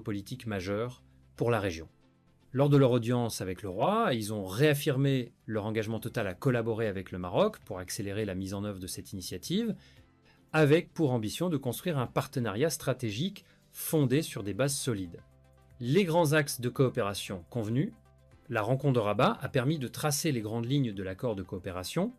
géopolitique majeur pour la région. Lors de leur audience avec le roi, ils ont réaffirmé leur engagement total à collaborer avec le Maroc pour accélérer la mise en œuvre de cette initiative, avec pour ambition de construire un partenariat stratégique fondé sur des bases solides. Les grands axes de coopération convenus, la rencontre de Rabat a permis de tracer les grandes lignes de l'accord de coopération,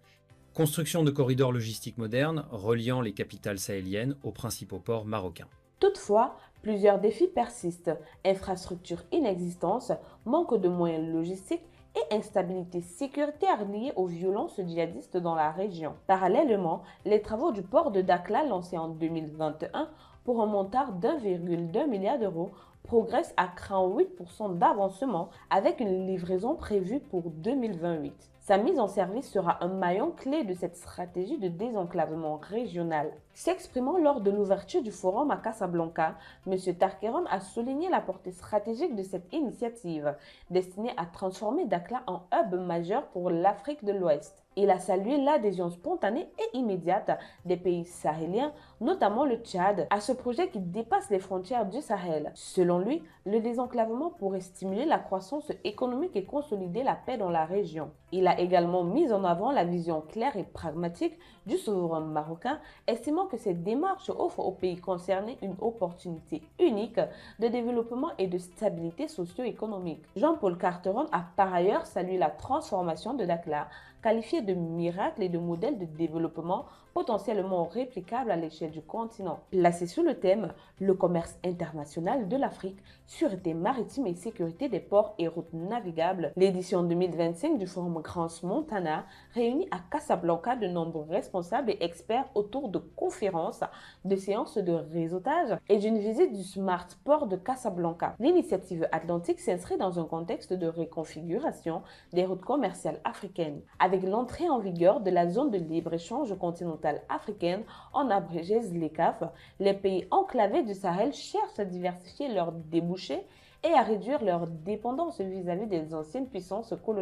construction de corridors logistiques modernes reliant les capitales sahéliennes aux principaux ports marocains. Toutefois, plusieurs défis persistent: infrastructures inexistantes, manque de moyens logistiques et instabilité sécuritaire liée aux violences djihadistes dans la région. Parallèlement, les travaux du port de Dakhla lancés en 2021 pour un montant d'1,2 milliard d'euros progressent à 48% d'avancement avec une livraison prévue pour 2028. Sa mise en service sera un maillon clé de cette stratégie de désenclavement régional. S'exprimant lors de l'ouverture du forum à Casablanca, M. Tarkeron a souligné la portée stratégique de cette initiative, destinée à transformer Dakhla en hub majeur pour l'Afrique de l'Ouest. Il a salué l'adhésion spontanée et immédiate des pays sahéliens, notamment le Tchad, à ce projet qui dépasse les frontières du Sahel. Selon lui, le désenclavement pourrait stimuler la croissance économique et consolider la paix dans la région. Il a également mis en avant la vision claire et pragmatique du souverain marocain, estimant que cette démarche offre aux pays concernés une opportunité unique de développement et de stabilité socio-économique. Jean-Paul Carteron a par ailleurs salué la transformation de Dakhla, qualifiée de miracle et de modèle de développement potentiellement réplicable à l'échelle du continent. Placé sous le thème « Le commerce international de l'Afrique, sûreté maritime et sécurité des ports et routes navigables », l'édition 2025 du Forum Crans-Montana réunit à Casablanca de nombreux responsables et experts autour de conférences, de séances de réseautage et d'une visite du Smart Port de Casablanca. L'initiative atlantique s'inscrit dans un contexte de reconfiguration des routes commerciales africaines, avec l'entrée en vigueur de la zone de libre-échange continentale africaine, en abrégé ZLECAf. Les pays enclavés du Sahel cherchent à diversifier leurs débouchés et à réduire leur dépendance vis-à-vis des anciennes puissances coloniales.